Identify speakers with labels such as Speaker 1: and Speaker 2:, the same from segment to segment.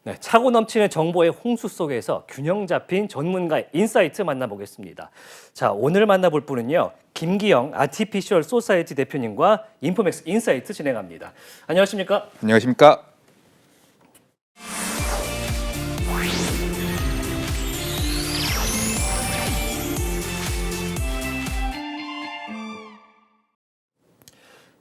Speaker 1: 네, 차고 넘치는 정보의 홍수 속에서 균형 잡힌 전문가의 인사이트 만나보겠습니다. 자, 오늘 만나볼 분은요, 김기영 아티피셜 소사이티 대표님과 인포맥스 인사이트 진행합니다. 안녕하십니까?
Speaker 2: 안녕하십니까?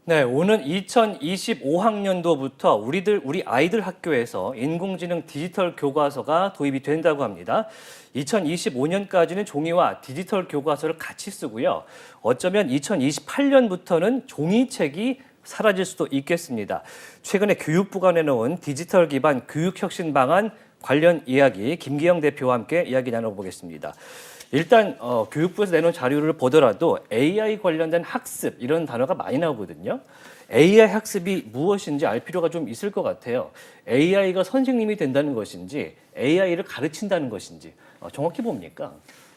Speaker 1: 네, 오는 2025학년도부터 우리 아이들 학교에서 인공지능 디지털 교과서가 도입이 된다고 합니다. 2025년까지는 종이와 디지털 교과서를 같이 쓰고요. 어쩌면 2028년부터는 종이책이 사라질 수도 있겠습니다. 최근에 교육부가 내놓은 디지털 기반 교육혁신 방안 관련 이야기 김기영 대표와 함께 이야기 나눠보겠습니다. 일단 교육부에서 내놓은 자료를 보더라도 AI 관련된 학습 이런 단어가 많이 나오거든요. AI 학습이 무엇인지 알 필요가 좀 있을 것 같아요. AI가 선생님이 된다는 것인지 AI를 가르친다는 것인지 정확히 뭡니까?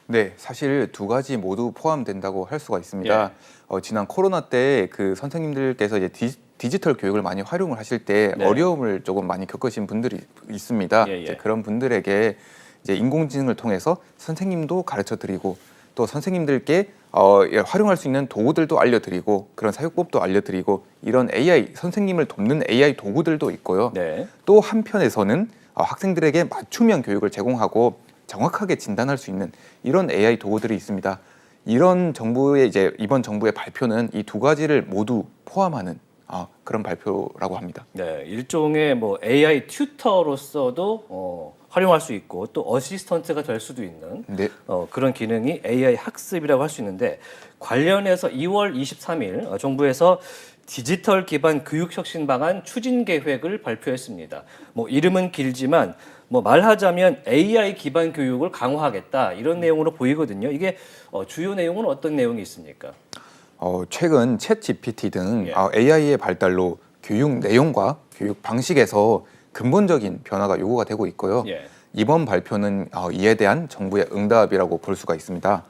Speaker 2: 네, 사실 두 가지 모두 포함된다고 할 수가 있습니다. 지난 코로나 때 그 선생님들께서 이제 디지털 교육을 많이 활용을 하실 때
Speaker 1: 네.
Speaker 2: 어려움을 조금 많이 겪으신 분들이 있습니다. 이제 그런 분들에게 이제 인공지능을 통해서 선생님도 가르쳐드리고 또 선생님들께 활용할 수 있는 도구들도 알려드리고 그런 사용법도 알려드리고 이런 AI 선생님을 돕는 AI 도구들도 있고요.
Speaker 1: 네.
Speaker 2: 또 한편에서는 학생들에게 맞춤형 교육을 제공하고 정확하게 진단할 수 있는 이런 AI 도구들이 있습니다. 이런 정부의 이번 정부의 발표는 이 두 가지를 모두 포함하는 그런 발표라고 합니다.
Speaker 1: 네, 일종의 뭐 AI 튜터로서도 활용할 수 있고 또 어시스턴트가 될 수도 있는
Speaker 2: 네.
Speaker 1: 그런 기능이 AI 학습이라고 할 수 있는데 관련해서 2월 23일 정부에서 디지털 기반 교육혁신 방안 추진 계획을 발표했습니다. 뭐 이름은 길지만 뭐 말하자면 AI 기반 교육을 강화하겠다 이런 내용으로 보이거든요. 이게 주요 내용은 어떤 내용이 있습니까?
Speaker 2: 최근 챗 GPT 등 AI의 발달로 교육 내용과 교육 방식에서 근본적인 변화가 요구가 되고 있고요. 이번 발표는 이에 대한 정부의 응답이라고 볼 수가 있습니다.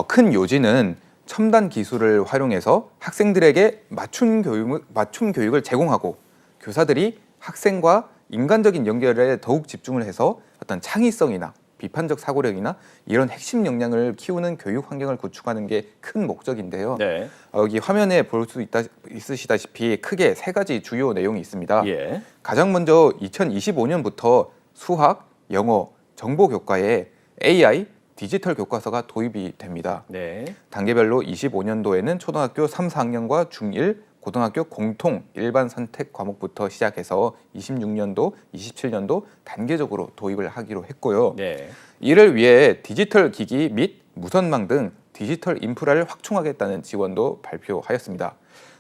Speaker 2: 큰 요지는 첨단 기술을 활용해서 학생들에게 맞춤 교육을 제공하고 교사들이 학생과 인간적인 연결에 더욱 집중을 해서 어떤 창의성이나 비판적 사고력이나 이런 핵심 역량을 키우는 교육 환경을 구축하는 게 큰 목적인데요.
Speaker 1: 네.
Speaker 2: 여기 화면에 볼 수 있으시다시피 크게 세 가지 주요 내용이 있습니다. 가장 먼저 2025년부터 수학, 영어, 정보 교과에 AI, 디지털 교과서가 도입이 됩니다. 단계별로 25년도에는 초등학교 3, 4학년과 중1, 고등학교 공통 일반 선택 과목부터 시작해서 26년도, 27년도 단계적으로 도입을 하기로 했고요. 이를 위해 디지털 기기 및 무선망 등 디지털 인프라를 확충하겠다는 지원도 발표하였습니다.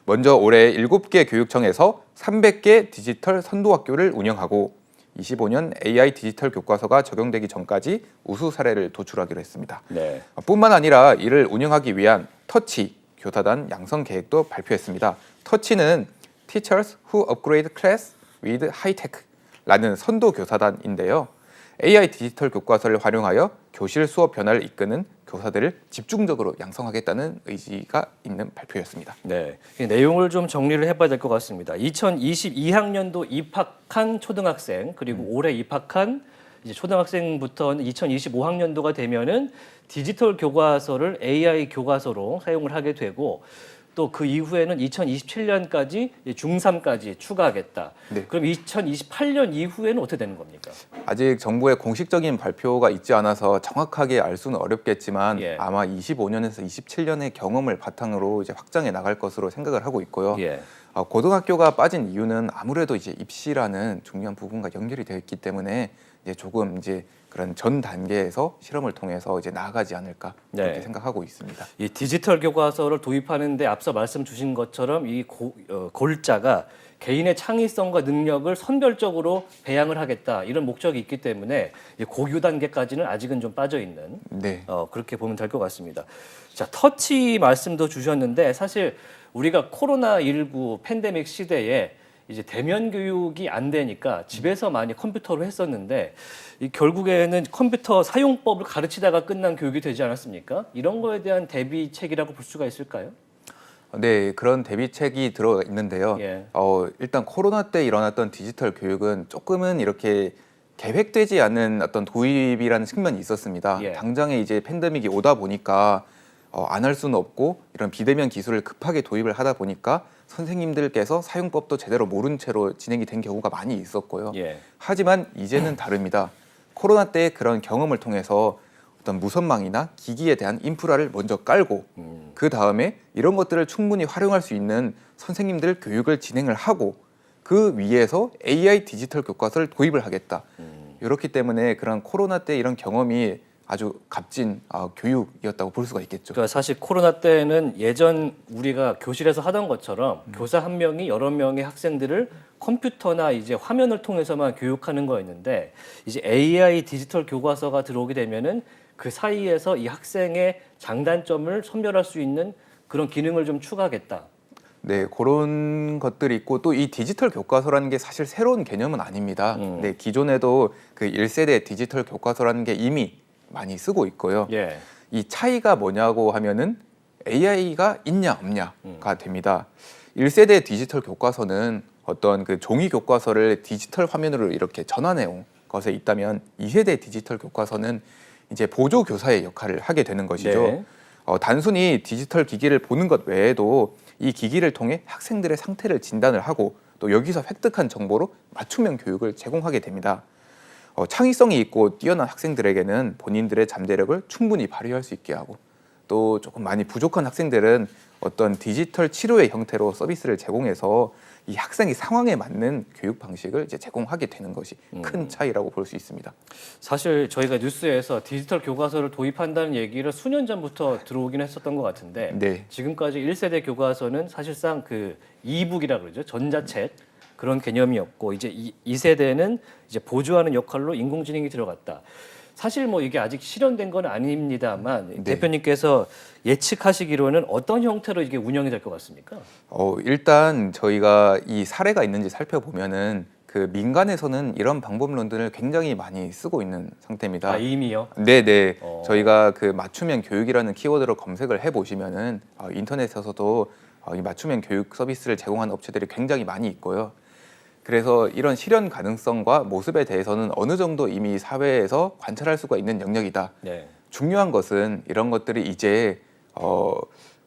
Speaker 2: 먼저 올해 7개 교육청에서 300개 디지털 선도학교를 운영하고 25년 AI 디지털 교과서가 적용되기 전까지 우수 사례를 도출하기로 했습니다. 뿐만 아니라 이를 운영하기 위한 터치 교사단 양성 계획도 발표했습니다. 터치는 Teachers Who Upgrade Class with High Tech라는 선도 교사단인데요. AI 디지털 교과서를 활용하여 교실 수업 변화를 이끄는 교사들을 집중적으로 양성하겠다는 의지가 있는 발표였습니다.
Speaker 1: 네, 내용을 좀 정리를 해봐야 될 것 같습니다. 2022학년도 입학한 초등학생 그리고 올해 입학한 이제 초등학생부터는 2025학년도가 되면은 디지털 교과서를 AI 교과서로 사용을 하게 되고 또 그 이후에는 2027년까지 중3까지 추가하겠다. 그럼 2028년 이후에는 어떻게 되는 겁니까?
Speaker 2: 아직 정부의 공식적인 발표가 있지 않아서 정확하게 알 수는 어렵겠지만 아마 25년에서 27년의 경험을 바탕으로 이제 확장해 나갈 것으로 생각을 하고 있고요. 고등학교가 빠진 이유는 아무래도 이제 입시라는 중요한 부분과 연결이 되어 있기 때문에 조금 그런 전 단계에서 실험을 통해서 나아가지 않을까 그렇게 생각하고 있습니다.
Speaker 1: 이 디지털 교과서를 도입하는데 앞서 말씀 주신 것처럼 이 골자가 개인의 창의성과 능력을 선별적으로 배양을 하겠다 이런 목적이 있기 때문에 고교 단계까지는 아직은 좀 빠져 있는 그렇게 보면 될 것 같습니다. 자, 터치 말씀도 주셨는데 사실 우리가 코로나19 팬데믹 시대에 이제 대면 교육이 안 되니까 집에서 많이 컴퓨터로 했었는데 결국에는 컴퓨터 사용법을 가르치다가 끝난 교육이 되지 않았습니까? 이런 거에 대한 대비책이라고 볼 수가 있을까요?
Speaker 2: 네, 그런 대비책이 들어 있는데요.
Speaker 1: 예.
Speaker 2: 일단 코로나 때 일어났던 디지털 교육은 조금은 이렇게 계획되지 않은 어떤 도입이라는 측면이 있었습니다.
Speaker 1: 예.
Speaker 2: 당장에 이제 팬데믹이 오다 보니까 안 할 수는 없고 이런 비대면 기술을 급하게 도입을 하다 보니까 선생님들께서 사용법도 제대로 모른 채로 진행이 된 경우가 많이 있었고요.
Speaker 1: 예.
Speaker 2: 하지만 이제는 다릅니다. 코로나 때 그런 경험을 통해서 어떤 무선망이나 기기에 대한 인프라를 먼저 깔고 그 다음에 이런 것들을 충분히 활용할 수 있는 선생님들 교육을 진행을 하고 그 위에서 AI 디지털 교과서를 도입을 하겠다. 이렇기 때문에 그런 코로나 때 이런 경험이 아주 값진 교육이었다고 볼 수가 있겠죠.
Speaker 1: 그러니까 사실 코로나 때는 예전 우리가 교실에서 하던 것처럼 교사 한 명이 여러 명의 학생들을 컴퓨터나 이제 화면을 통해서만 교육하는 거였는데 이제 AI 디지털 교과서가 들어오게 되면은 그 사이에서 이 학생의 장단점을 선별할 수 있는 그런 기능을 좀 추가하겠다.
Speaker 2: 네, 그런 것들이 있고 또 이 디지털 교과서라는 게 사실 새로운 개념은 아닙니다. 네, 기존에도 그 1세대 디지털 교과서라는 게 이미 많이 쓰고 있고요.
Speaker 1: 예.
Speaker 2: 이 차이가 뭐냐고 하면은 AI가 있냐 없냐가 됩니다. 1세대 디지털 교과서는 어떤 그 종이 교과서를 디지털 화면으로 이렇게 전환해 온 것에 있다면 2세대 디지털 교과서는 이제 보조 교사의 역할을 하게 되는 것이죠.
Speaker 1: 네.
Speaker 2: 단순히 디지털 기기를 보는 것 외에도 이 기기를 통해 학생들의 상태를 진단을 하고 또 여기서 획득한 정보로 맞춤형 교육을 제공하게 됩니다. 창의성이 있고 뛰어난 학생들에게는 본인들의 잠재력을 충분히 발휘할 수 있게 하고 또 조금 많이 부족한 학생들은 어떤 디지털 치료의 형태로 서비스를 제공해서 이 학생의 상황에 맞는 교육 방식을 이제 제공하게 되는 것이 큰 차이라고 볼 수 있습니다.
Speaker 1: 사실 저희가 뉴스에서 디지털 교과서를 도입한다는 얘기를 수년 전부터 들어오긴 했었던 것 같은데
Speaker 2: 네.
Speaker 1: 지금까지 1세대 교과서는 사실상 그 이북이라 그러죠. 전자책 그런 개념이었고 이제 2세대는 이제 보조하는 역할로 인공지능이 들어갔다. 사실 뭐 이게 아직 실현된 건 아닙니다만
Speaker 2: 네.
Speaker 1: 대표님께서 예측하시기로는 어떤 형태로 이게 운영이 될 것 같습니까?
Speaker 2: 일단 저희가 이 사례가 있는지 살펴보면은 그 민간에서는 이런 방법론들을 굉장히 많이 쓰고 있는 상태입니다.
Speaker 1: 아, 이미요?
Speaker 2: 네네. 저희가 그 맞춤형 교육이라는 키워드로 검색을 해보시면은 인터넷에서도 이 맞춤형 교육 서비스를 제공하는 업체들이 굉장히 많이 있고요. 그래서 이런 실현 가능성과 모습에 대해서는 어느 정도 이미 사회에서 관찰할 수가 있는 영역이다.
Speaker 1: 네.
Speaker 2: 중요한 것은 이런 것들이 이제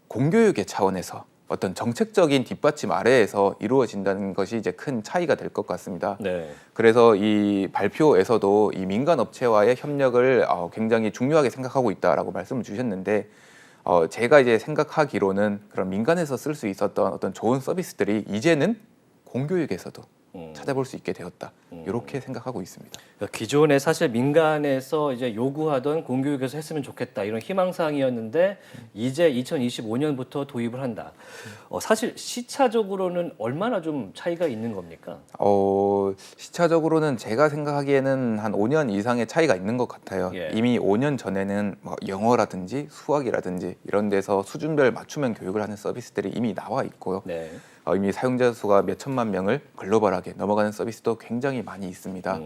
Speaker 2: 공교육의 차원에서 어떤 정책적인 뒷받침 아래에서 이루어진다는 것이 이제 큰 차이가 될 것 같습니다.
Speaker 1: 네.
Speaker 2: 그래서 이 발표에서도 이 민간 업체와의 협력을 굉장히 중요하게 생각하고 있다라고 말씀을 주셨는데 제가 이제 생각하기로는 그런 민간에서 쓸 수 있었던 어떤 좋은 서비스들이 이제는 공교육에서도 찾아볼 수 있게 되었다. 이렇게 생각하고 있습니다.
Speaker 1: 그러니까 기존에 사실 민간에서 이제 요구하던 공교육에서 했으면 좋겠다 이런 희망사항이었는데 이제 2025년부터 도입을 한다. 사실 시차적으로는 얼마나 좀 차이가 있는 겁니까?
Speaker 2: 시차적으로는 제가 생각하기에는 한 5년 이상의 차이가 있는 것 같아요.
Speaker 1: 예.
Speaker 2: 이미 5년 전에는 뭐 영어라든지 수학이라든지 이런 데서 수준별 맞춤형 교육을 하는 서비스들이 이미 나와 있고요.
Speaker 1: 네.
Speaker 2: 이미 사용자 수가 몇 천만 명을 글로벌하게 넘어가는 서비스도 굉장히 많이 있습니다.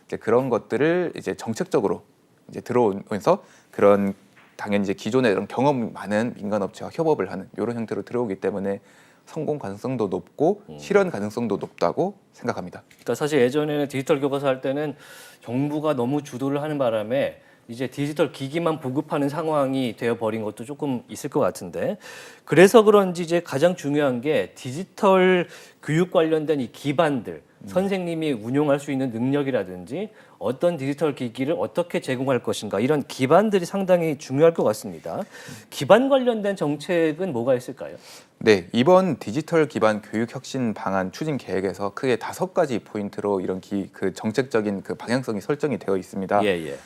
Speaker 2: 이제 그런 것들을 이제 정책적으로 이제 들어오면서 그런 당연히 이제 기존에 이런 경험 많은 민간 업체와 협업을 하는 이런 형태로 들어오기 때문에 성공 가능성도 높고 실현 가능성도 높다고 생각합니다.
Speaker 1: 그러니까 사실 예전에는 디지털 교과서 할 때는 정부가 너무 주도를 하는 바람에 이제 디지털 기기만 보급하는 상황이 되어 버린 것도 조금 있을 것 같은데 그래서 그런지 이제 가장 중요한 게 디지털 교육 관련된 이 기반들 선생님이 운용할 수 있는 능력이라든지 어떤 디지털 기기를 어떻게 제공할 것인가 이런 기반들이 상당히 중요할 것 같습니다. 기반 관련된 정책은 뭐가 있을까요?
Speaker 2: 네, 이번 디지털 기반 교육 혁신 방안 추진 계획에서 크게 5가지 포인트로 이런 그 정책적인 그 방향성이 설정이 되어 있습니다.
Speaker 1: 예.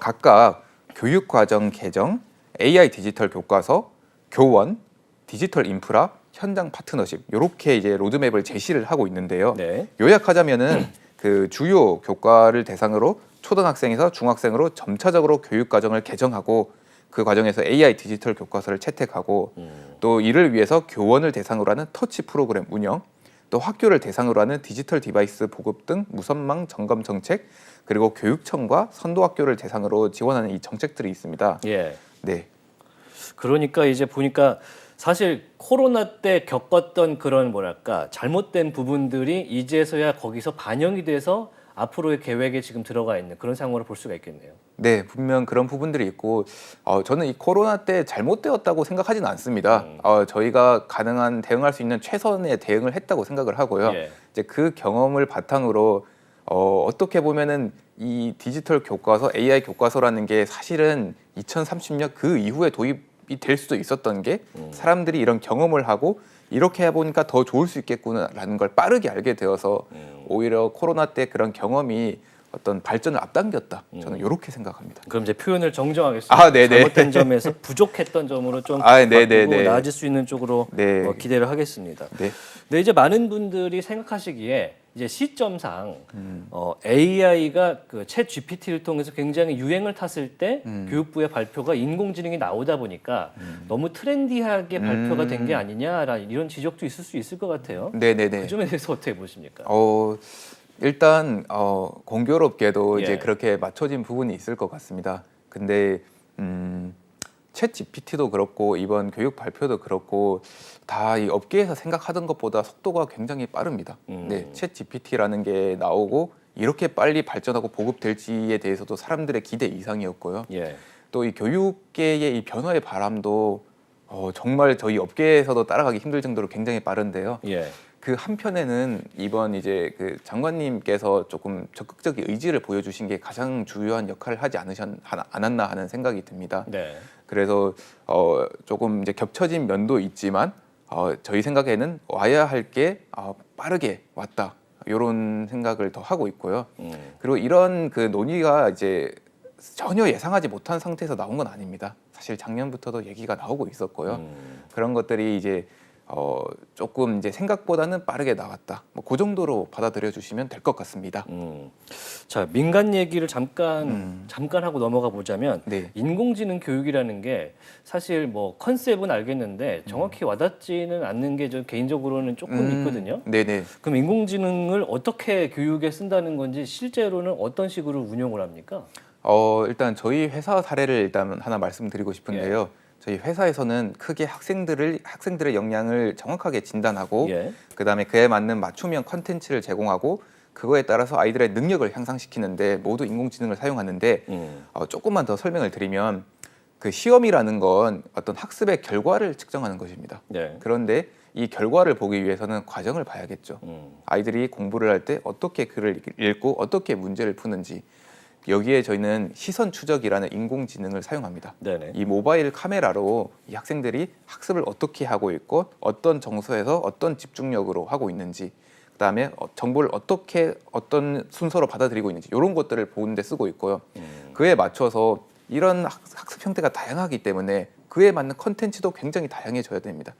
Speaker 2: 각각 교육과정 개정, AI 디지털 교과서, 교원, 디지털 인프라, 현장 파트너십 이렇게 이제 로드맵을 제시를 하고 있는데요.
Speaker 1: 네.
Speaker 2: 요약하자면은 그 주요 교과를 대상으로 초등학생에서 중학생으로 점차적으로 교육과정을 개정하고 그 과정에서 AI 디지털 교과서를 채택하고 또 이를 위해서 교원을 대상으로 하는 터치 프로그램 운영, 또 학교를 대상으로 하는 디지털 디바이스 보급 등 무선망 점검 정책, 그리고 교육청과 선도학교를 대상으로 지원하는 이 정책들이 있습니다.
Speaker 1: 예.
Speaker 2: 네.
Speaker 1: 그러니까 이제 보니까 사실 코로나 때 겪었던 그런 뭐랄까 잘못된 부분들이 이제서야 거기서 반영이 돼서 앞으로의 계획에 지금 들어가 있는 그런 상황으로 볼 수가 있겠네요.
Speaker 2: 네, 분명 그런 부분들이 있고 저는 이 코로나 때 잘못되었다고 생각하지는 않습니다. 저희가 가능한 대응할 수 있는 최선의 대응을 했다고 생각을 하고요.
Speaker 1: 예.
Speaker 2: 이제 그 경험을 바탕으로 어떻게 보면은 이 디지털 교과서, AI 교과서라는 게 사실은 2030년 그 이후에 도입이 될 수도 있었던 게 사람들이 이런 경험을 하고 이렇게 해보니까 더 좋을 수 있겠구나라는 걸 빠르게 알게 되어서 오히려 코로나 때 그런 경험이 어떤 발전을 앞당겼다. 저는 이렇게 생각합니다.
Speaker 1: 그럼 이제 표현을 정정하겠습니다.
Speaker 2: 네네.
Speaker 1: 잘못된 점에서 부족했던 점으로 좀
Speaker 2: 네네네.
Speaker 1: 바꾸고 나아질 수 있는 쪽으로
Speaker 2: 네.
Speaker 1: 기대를 하겠습니다.
Speaker 2: 네.
Speaker 1: 근데 이제 많은 분들이 생각하시기에 이제 시점상 AI가 그 챗 GPT를 통해서 굉장히 유행을 탔을 때 교육부의 발표가 인공지능이 나오다 보니까 너무 트렌디하게 발표가 된 게 아니냐라는 이런 지적도 있을 수 있을 것 같아요.
Speaker 2: 네네네.
Speaker 1: 그 점에 대해서 어떻게 보십니까?
Speaker 2: 일단 공교롭게도
Speaker 1: 예.
Speaker 2: 이제 그렇게 맞춰진 부분이 있을 것 같습니다. 근데 챗 GPT도 그렇고 이번 교육 발표도 그렇고 다 이 업계에서 생각하던 것보다 속도가 굉장히 빠릅니다. 네, 챗 GPT라는 게 나오고 이렇게 빨리 발전하고 보급될지에 대해서도 사람들의 기대 이상이었고요.
Speaker 1: 예.
Speaker 2: 또 이 교육계의 이 변화의 바람도 정말 저희 업계에서도 따라가기 힘들 정도로 굉장히 빠른데요.
Speaker 1: 예.
Speaker 2: 그 한편에는 이번 이제 그 장관님께서 조금 적극적인 의지를 보여주신 게 가장 중요한 역할을 하지 않았나 하는 생각이 듭니다.
Speaker 1: 네.
Speaker 2: 그래서 조금 이제 겹쳐진 면도 있지만 저희 생각에는 와야 할 게 빠르게 왔다 이런 생각을 더 하고 있고요. 그리고 이런 그 논의가 이제 전혀 예상하지 못한 상태에서 나온 건 아닙니다. 사실 작년부터도 얘기가 나오고 있었고요. 그런 것들이 이제 조금 이제 생각보다는 빠르게 나왔다. 뭐 그 정도로 받아들여 주시면 될 것 같습니다.
Speaker 1: 자, 민간 얘기를 잠깐 하고 넘어가 보자면
Speaker 2: 네.
Speaker 1: 인공지능 교육이라는 게 사실 뭐 컨셉은 알겠는데 정확히 와닿지는 않는 게 저 개인적으로는 조금 있거든요.
Speaker 2: 네네.
Speaker 1: 그럼 인공지능을 어떻게 교육에 쓴다는 건지 실제로는 어떤 식으로 운용을 합니까?
Speaker 2: 일단 저희 회사 사례를 일단 하나 말씀드리고 싶은데요. 저희 회사에서는 크게 학생들의 역량을 정확하게 진단하고
Speaker 1: 예.
Speaker 2: 그다음에 그에 맞는 맞춤형 컨텐츠를 제공하고 그거에 따라서 아이들의 능력을 향상시키는데 모두 인공지능을 사용하는데 조금만 더 설명을 드리면 그 시험이라는 건 어떤 학습의 결과를 측정하는 것입니다.
Speaker 1: 네.
Speaker 2: 그런데 이 결과를 보기 위해서는 과정을 봐야겠죠. 아이들이 공부를 할 때 어떻게 글을 읽고 어떻게 문제를 푸는지 여기에 저희는 시선 추적이라는 인공지능을 사용합니다.
Speaker 1: 네네.
Speaker 2: 이 모바일 카메라로 이 학생들이 학습을 어떻게 하고 있고 어떤 정서에서 어떤 집중력으로 하고 있는지 그다음에 정보를 어떻게 어떤 순서로 받아들이고 있는지 이런 것들을 보는 데 쓰고 있고요. 그에 맞춰서 이런 학습 형태가 다양하기 때문에 그에 맞는 컨텐츠도 굉장히 다양해져야 됩니다.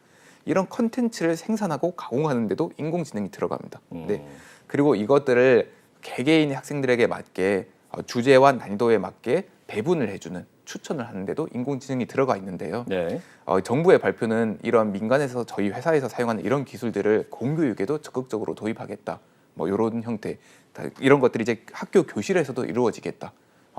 Speaker 2: 이런 컨텐츠를 생산하고 가공하는 데도 인공지능이 들어갑니다. 네. 그리고 이것들을 개개인의 학생들에게 맞게 주제와 난이도에 맞게 배분을 해주는 추천을 하는데도 인공지능이 들어가 있는데요.
Speaker 1: 네.
Speaker 2: 정부의 발표는 이런 민간에서 저희 회사에서 사용하는 이런 기술들을 공교육에도 적극적으로 도입하겠다. 뭐 이런 형태, 이런 것들이 이제 학교 교실에서도 이루어지겠다.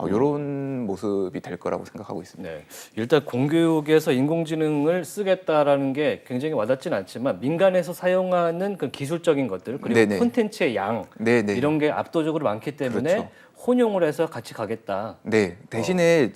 Speaker 2: 이런 모습이 될 거라고 생각하고 있습니다.
Speaker 1: 네. 일단 공교육에서 인공지능을 쓰겠다라는 게 굉장히 와닿지는 않지만 민간에서 사용하는 그 기술적인 것들 그리고
Speaker 2: 네네.
Speaker 1: 콘텐츠의 양
Speaker 2: 네네.
Speaker 1: 이런 게 압도적으로 많기 때문에
Speaker 2: 그렇죠.
Speaker 1: 혼용을 해서 같이 가겠다.
Speaker 2: 네, 대신에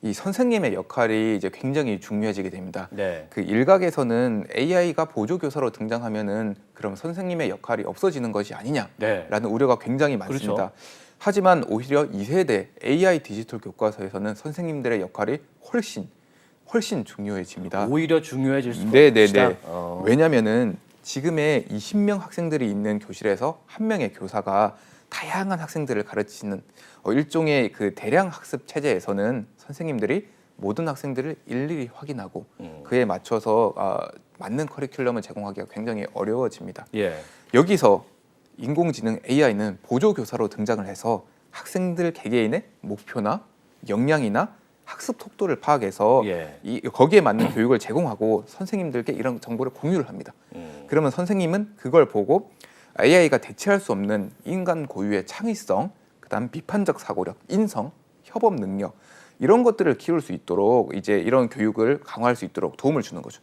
Speaker 2: 이 선생님의 역할이 이제 굉장히 중요해지게 됩니다.
Speaker 1: 네.
Speaker 2: 그 일각에서는 AI가 보조 교사로 등장하면은 그럼 선생님의 역할이 없어지는 것이 아니냐라는
Speaker 1: 네.
Speaker 2: 우려가 굉장히 많습니다.
Speaker 1: 그렇죠.
Speaker 2: 하지만 오히려 2세대 AI 디지털 교과서에서는 선생님들의 역할이 훨씬 중요해집니다.
Speaker 1: 오히려 중요해질 수가
Speaker 2: 네네네.
Speaker 1: 있다.
Speaker 2: 왜냐면은 지금의 20명 학생들이 있는 교실에서 한 명의 교사가 다양한 학생들을 가르치는 일종의 그 대량 학습 체제에서는 선생님들이 모든 학생들을 일일이 확인하고 그에 맞춰서 맞는 커리큘럼을 제공하기가 굉장히 어려워집니다.
Speaker 1: 예.
Speaker 2: 여기서 인공지능 AI는 보조 교사로 등장을 해서 학생들 개개인의 목표나 역량이나 학습 속도를 파악해서
Speaker 1: 예.
Speaker 2: 거기에 맞는 교육을 제공하고 선생님들께 이런 정보를 공유를 합니다. 그러면 선생님은 그걸 보고 AI가 대체할 수 없는 인간 고유의 창의성, 그다음 비판적 사고력, 인성, 협업 능력 이런 것들을 키울 수 있도록 이제 이런 교육을 강화할 수 있도록 도움을 주는 거죠.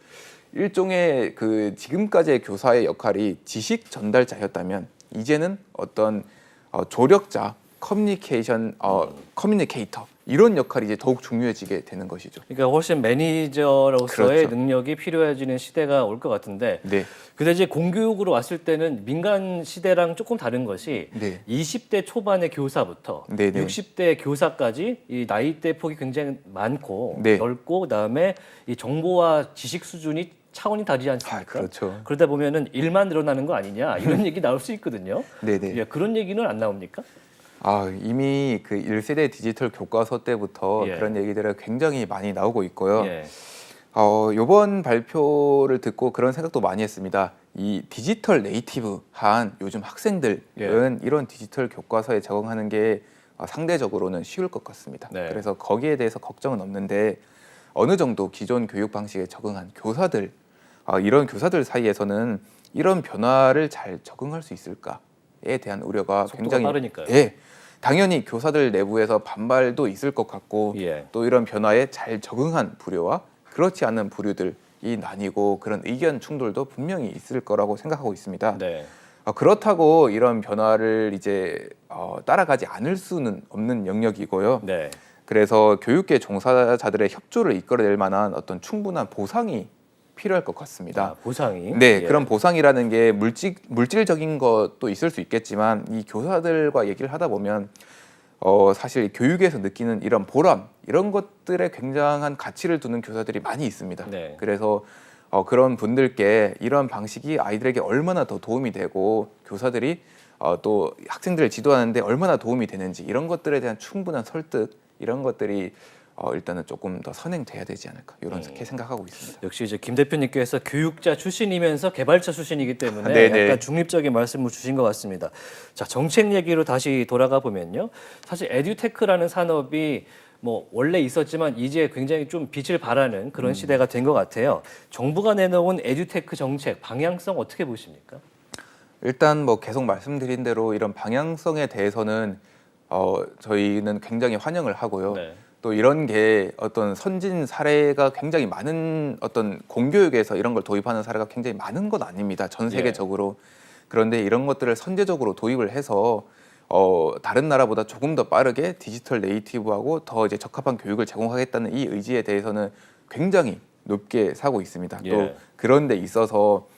Speaker 2: 일종의 그 지금까지의 교사의 역할이 지식 전달자였다면 이제는 어떤 조력자, 커뮤니케이터 이런 역할이 이제 더욱 중요해지게 되는 것이죠.
Speaker 1: 그러니까 훨씬 매니저로서의
Speaker 2: 그렇죠.
Speaker 1: 능력이 필요해지는 시대가 올 것 같은데,
Speaker 2: 네.
Speaker 1: 근데 이제 공교육으로 왔을 때는 민간 시대랑 조금 다른 것이
Speaker 2: 네.
Speaker 1: 20대 초반의 교사부터
Speaker 2: 네네.
Speaker 1: 60대 교사까지 이 나이대 폭이 굉장히 많고
Speaker 2: 네.
Speaker 1: 넓고 그다음에 이 정보와 지식 수준이 차원이 다르지 않습니까?
Speaker 2: 그렇죠.
Speaker 1: 그러다 보면은 일만 늘어나는 거 아니냐 이런 얘기 나올 수 있거든요.
Speaker 2: 네네.
Speaker 1: 예, 그런 얘기는 안 나옵니까?
Speaker 2: 이미 그 1세대 디지털 교과서 때부터
Speaker 1: 예.
Speaker 2: 그런 얘기들이 굉장히 많이 나오고 있고요.
Speaker 1: 예.
Speaker 2: 이번 발표를 듣고 그런 생각도 많이 했습니다. 이 디지털 네이티브한 요즘 학생들은 이런 디지털 교과서에 적응하는 게 상대적으로는 쉬울 것 같습니다.
Speaker 1: 네.
Speaker 2: 그래서 거기에 대해서 걱정은 없는데 어느 정도 기존 교육 방식에 적응한 교사들, 이런 교사들 사이에서는 이런 변화를 잘 적응할 수 있을까에 대한 우려가
Speaker 1: 속도가
Speaker 2: 굉장히
Speaker 1: 빠르니까요.
Speaker 2: 예, 당연히 교사들 내부에서 반발도 있을 것 같고
Speaker 1: 예.
Speaker 2: 또 이런 변화에 잘 적응한 부류와 그렇지 않은 부류들이 나뉘고 그런 의견 충돌도 분명히 있을 거라고 생각하고 있습니다.
Speaker 1: 네.
Speaker 2: 그렇다고 이런 변화를 이제 따라가지 않을 수는 없는 영역이고요.
Speaker 1: 네.
Speaker 2: 그래서 교육계 종사자들의 협조를 이끌어낼 만한 어떤 충분한 보상이 필요할 것 같습니다.
Speaker 1: 보상이.
Speaker 2: 네,
Speaker 1: 예.
Speaker 2: 그런 보상이라는 게 물질적인 것도 있을 수 있겠지만 이 교사들과 얘기를 하다 보면 사실 교육에서 느끼는 이런 보람 이런 것들에 굉장한 가치를 두는 교사들이 많이 있습니다.
Speaker 1: 네.
Speaker 2: 그래서 그런 분들께 이런 방식이 아이들에게 얼마나 더 도움이 되고 교사들이 또 학생들을 지도하는데 얼마나 도움이 되는지 이런 것들에 대한 충분한 설득 이런 것들이 일단은 조금 더 선행돼야 되지 않을까 이렇게 생각하고 있습니다.
Speaker 1: 역시 이제 김 대표님께서 교육자 출신이면서 개발자 출신이기 때문에
Speaker 2: 네네.
Speaker 1: 약간 중립적인 말씀을 주신 것 같습니다. 자, 정책 얘기로 다시 돌아가 보면요. 사실 에듀테크라는 산업이 뭐 원래 있었지만 이제 굉장히 좀 빛을 발하는 그런 시대가 된 것 같아요. 정부가 내놓은 에듀테크 정책 방향성 어떻게 보십니까?
Speaker 2: 일단 뭐 계속 말씀드린 대로 이런 방향성에 대해서는 저희는 굉장히 환영을 하고요.
Speaker 1: 네.
Speaker 2: 또 이런 게 어떤 선진 사례가 굉장히 많은 어떤 공교육에서 이런 걸 도입하는 사례가 굉장히 많은 건 아닙니다. 전 세계적으로. 그런데 이런 것들을 선제적으로 도입을 해서 다른 나라보다 조금 더 빠르게 디지털 네이티브하고 더 이제 적합한 교육을 제공하겠다는 이 의지에 대해서는 굉장히 높게 사고 있습니다. 또 그런 데 있어서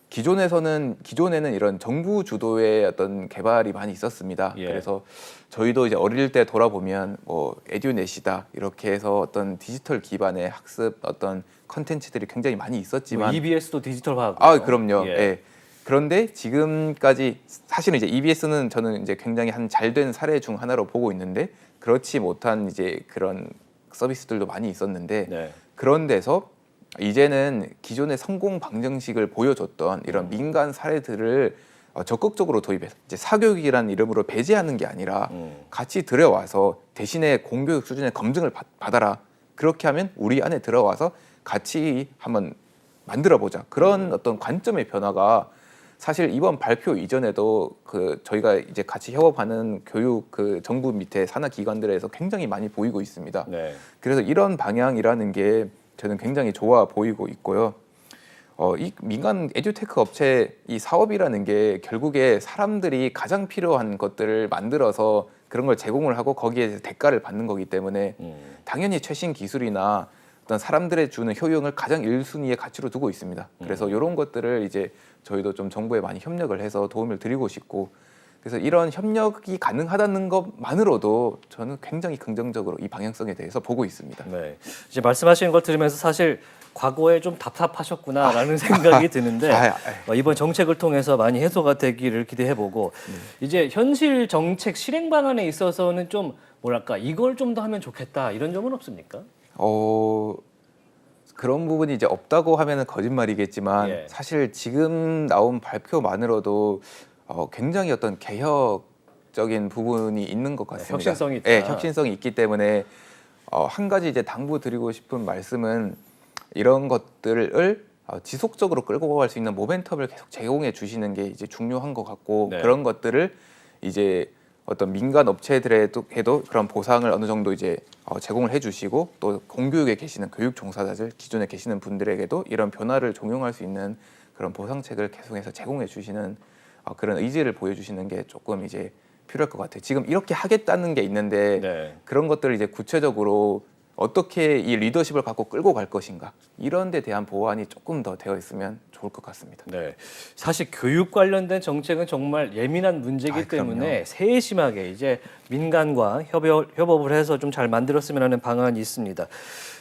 Speaker 2: 기존에는 이런 정부 주도의 어떤 개발이 많이 있었습니다. 그래서 저희도 이제 어릴 때 돌아보면 뭐 에듀넷이다 이렇게 해서 어떤 디지털 기반의 학습 어떤 컨텐츠들이 굉장히 많이 있었지만
Speaker 1: EBS도 디지털화하고.
Speaker 2: 그럼요. 예. 그런데 지금까지 사실은 이제 EBS는 저는 이제 굉장히 한 잘된 사례 중 하나로 보고 있는데 그렇지 못한 이제 그런 서비스들도 많이 있었는데 그런 데서 이제는 기존의 성공 방정식을 보여줬던 이런 민간 사례들을 적극적으로 도입해서 이제 사교육이라는 이름으로 배제하는 게 아니라 같이 들여와서 대신에 공교육 수준의 검증을 받아라. 그렇게 하면 우리 안에 들어와서 같이 한번 만들어보자. 그런 어떤 관점의 변화가 사실 이번 발표 이전에도 저희가 이제 같이 협업하는 교육 정부 밑에 산하 기관들에서 굉장히 많이 보이고 있습니다. 그래서 이런 방향이라는 게 저는 굉장히 좋아 보이고 있고요. 이 민간 에듀테크 업체 이 사업이라는 게 결국에 사람들이 가장 필요한 것들을 만들어서 그런 걸 제공을 하고 거기에 대가를 받는 거기 때문에 당연히 최신 기술이나 어떤 사람들의 주는 효용을 가장 1순위의 가치로 두고 있습니다. 그래서 이런 것들을 이제 저희도 좀 정부에 많이 협력을 해서 도움을 드리고 싶고 그래서 이런 협력이 가능하다는 것만으로도 저는 굉장히 긍정적으로 이 방향성에 대해서 보고 있습니다.
Speaker 1: 네. 이제 말씀하시는 걸 들으면서 사실 과거에 좀 답답하셨구나라는 생각이 드는데 이번 정책을 통해서 많이 해소가 되기를 기대해보고 이제 현실 정책 실행 방안에 있어서는 좀 뭐랄까 이걸 좀 더 하면 좋겠다 이런 점은 없습니까?
Speaker 2: 그런 부분이 이제 없다고 하면은 거짓말이겠지만 사실 지금 나온 발표만으로도 굉장히 어떤 개혁적인 부분이 있는 것 같습니다.
Speaker 1: 혁신성이 있다.
Speaker 2: 네, 혁신성이 있기 때문에 한 가지 이제 당부드리고 싶은 말씀은 이런 것들을 지속적으로 끌고 갈 수 있는 모멘텀을 계속 제공해 주시는 게 이제 중요한 것 같고 그런 것들을 이제 어떤 민간 업체들에도 그런 보상을 어느 정도 이제 제공을 해주시고 또 공교육에 계시는 교육 종사자들 기존에 계시는 분들에게도 이런 변화를 종용할 수 있는 그런 보상책을 계속해서 제공해 주시는 그런 의지를 보여주시는 게 조금 이제 필요할 것 같아요. 지금 이렇게 하겠다는 게 있는데
Speaker 1: 네.
Speaker 2: 그런 것들을 이제 구체적으로 어떻게 이 리더십을 갖고 끌고 갈 것인가 이런 데 대한 보완이 조금 더 되어 있으면 좋을 것 같습니다.
Speaker 1: 네, 사실 교육 관련된 정책은 정말 예민한 문제이기 때문에 세심하게 이제 민간과 협업을 해서 좀 잘 만들었으면 하는 방안이 있습니다.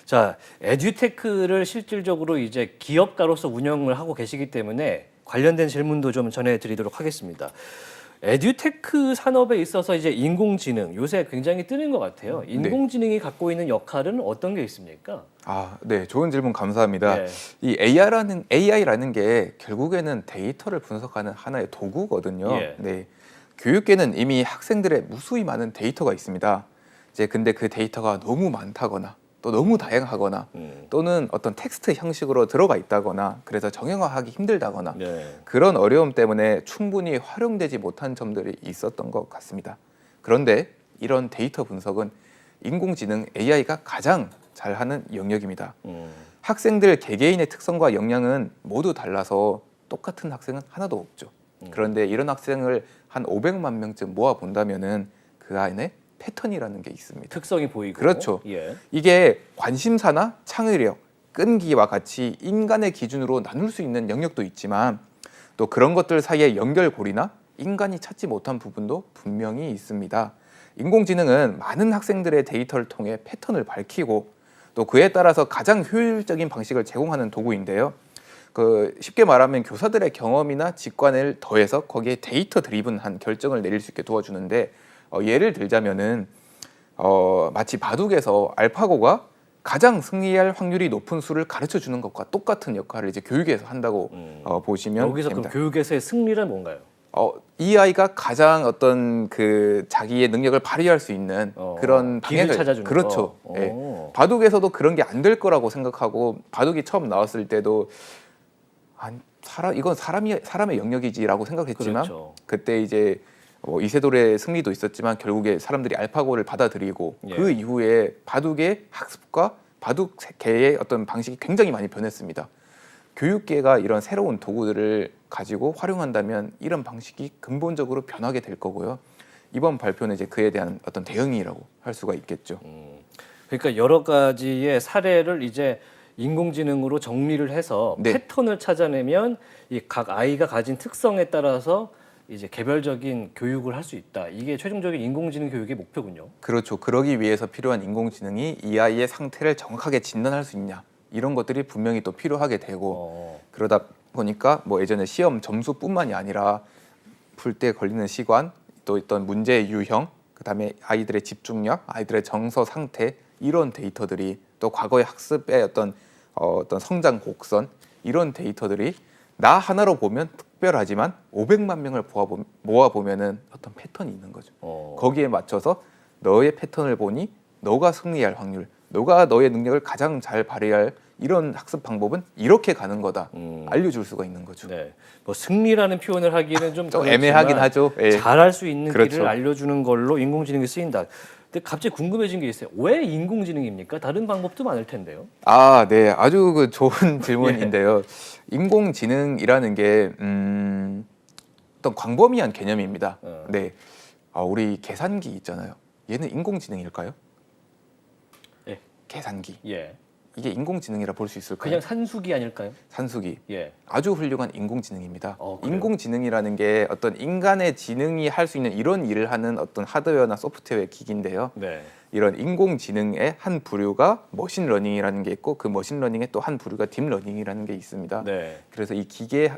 Speaker 1: 자, 에듀테크를 실질적으로 이제 기업가로서 운영을 하고 계시기 때문에 관련된 질문도 좀 전해드리도록 하겠습니다. 에듀테크 산업에 있어서 이제 인공지능 요새 굉장히 뜨는 것 같아요. 인공지능이 갖고 있는 역할은 어떤 게 있습니까?
Speaker 2: 네, 좋은 질문 감사합니다.
Speaker 1: 네.
Speaker 2: 이 AI라는 게 결국에는 데이터를 분석하는 하나의 도구거든요.
Speaker 1: 예.
Speaker 2: 네, 교육계는 이미 학생들의 무수히 많은 데이터가 있습니다. 이제 근데 그 데이터가 너무 많다거나 또 너무 다양하거나 또는 어떤 텍스트 형식으로 들어가 있다거나 그래서 정형화하기 힘들다거나
Speaker 1: 네.
Speaker 2: 그런 어려움 때문에 충분히 활용되지 못한 점들이 있었던 것 같습니다. 그런데 이런 데이터 분석은 인공지능 AI가 가장 잘하는 영역입니다. 학생들 개개인의 특성과 역량은 모두 달라서 똑같은 학생은 하나도 없죠. 그런데 이런 학생을 한 500만 명쯤 모아 본다면은 그 안에 패턴이라는 게 있습니다.
Speaker 1: 특성이 보이고.
Speaker 2: 그렇죠.
Speaker 1: 예.
Speaker 2: 이게 관심사나 창의력, 끈기와 같이 인간의 기준으로 나눌 수 있는 영역도 있지만 또 그런 것들 사이의 연결고리나 인간이 찾지 못한 부분도 분명히 있습니다. 인공지능은 많은 학생들의 데이터를 통해 패턴을 밝히고 또 그에 따라서 가장 효율적인 방식을 제공하는 도구인데요. 쉽게 말하면 교사들의 경험이나 직관을 더해서 거기에 데이터 드리븐한 결정을 내릴 수 있게 도와주는데 예를 들자면은 마치 바둑에서 알파고가 가장 승리할 확률이 높은 수를 가르쳐 주는 것과 똑같은 역할을 이제 교육에서 한다고 보시면
Speaker 1: 여기서
Speaker 2: 됩니다.
Speaker 1: 그럼 교육에서의 승리는 뭔가요?
Speaker 2: 이 아이가 가장 어떤 그 자기의 능력을 발휘할 수 있는 그런
Speaker 1: 길을
Speaker 2: 방향을
Speaker 1: 찾아주는
Speaker 2: 그렇죠.
Speaker 1: 거.
Speaker 2: 예. 바둑에서도 그런 게 안 될 거라고 생각하고 바둑이 처음 나왔을 때도 이건 사람의 영역이지라고 생각했지만
Speaker 1: 그렇죠.
Speaker 2: 그때 이제 이세돌의 승리도 있었지만 결국에 사람들이 알파고를 받아들이고
Speaker 1: 예.
Speaker 2: 그 이후에 바둑의 학습과 바둑계의 어떤 방식이 굉장히 많이 변했습니다. 교육계가 이런 새로운 도구들을 가지고 활용한다면 이런 방식이 근본적으로 변하게 될 거고요. 이번 발표는 이제 그에 대한 어떤 대응이라고 할 수가 있겠죠.
Speaker 1: 그러니까 여러 가지의 사례를 이제 인공지능으로 정리를 해서
Speaker 2: 네.
Speaker 1: 패턴을 찾아내면 이 각 아이가 가진 특성에 따라서 이제 개별적인 교육을 할 수 있다. 이게 최종적인 인공지능 교육의 목표군요.
Speaker 2: 그렇죠. 그러기 위해서 필요한 인공지능이 이 아이의 상태를 정확하게 진단할 수 있냐 이런 것들이 분명히 또 필요하게 되고 그러다 보니까 예전에 시험 점수뿐만이 아니라 풀 때 걸리는 시간 또 어떤 문제의 유형 그다음에 아이들의 집중력, 아이들의 정서 상태 이런 데이터들이 또 과거의 학습의 어떤 성장 곡선 이런 데이터들이 나 하나로 보면 특별하지만 500만 명을 모아 보면은 어떤 패턴이 있는 거죠. 거기에 맞춰서 너의 패턴을 보니 너가 승리할 확률, 너가 너의 능력을 가장 잘 발휘할 이런 학습 방법은 이렇게 가는 거다. 알려줄 수가 있는 거죠.
Speaker 1: 네, 승리라는 표현을 하기는 좀
Speaker 2: 애매하긴 하죠. 예.
Speaker 1: 잘할 수 있는
Speaker 2: 그렇죠.
Speaker 1: 길을 알려주는 걸로 인공지능이 쓰인다. 근데 갑자기 궁금해진 게 있어요. 왜 인공지능입니까? 다른 방법도 많을 텐데요.
Speaker 2: 네, 아주 좋은 질문인데요. 인공지능이라는 게 어떤 광범위한 개념입니다. 네, 우리 계산기 있잖아요. 얘는 인공지능일까요?
Speaker 1: 예.
Speaker 2: 계산기.
Speaker 1: 예.
Speaker 2: 이게 인공지능이라 볼 수 있을까요?
Speaker 1: 그냥 산수기 아닐까요?
Speaker 2: 산수기.
Speaker 1: 예.
Speaker 2: 아주 훌륭한 인공지능입니다.
Speaker 1: 그래요?
Speaker 2: 인공지능이라는 게 어떤 인간의 지능이 할 수 있는 이런 일을 하는 어떤 하드웨어나 소프트웨어 기기인데요.
Speaker 1: 네.
Speaker 2: 이런 인공지능의 한 부류가 머신러닝이라는 게 있고 그 머신러닝의 또 한 부류가 딥러닝이라는 게 있습니다.
Speaker 1: 네.
Speaker 2: 그래서 이 기계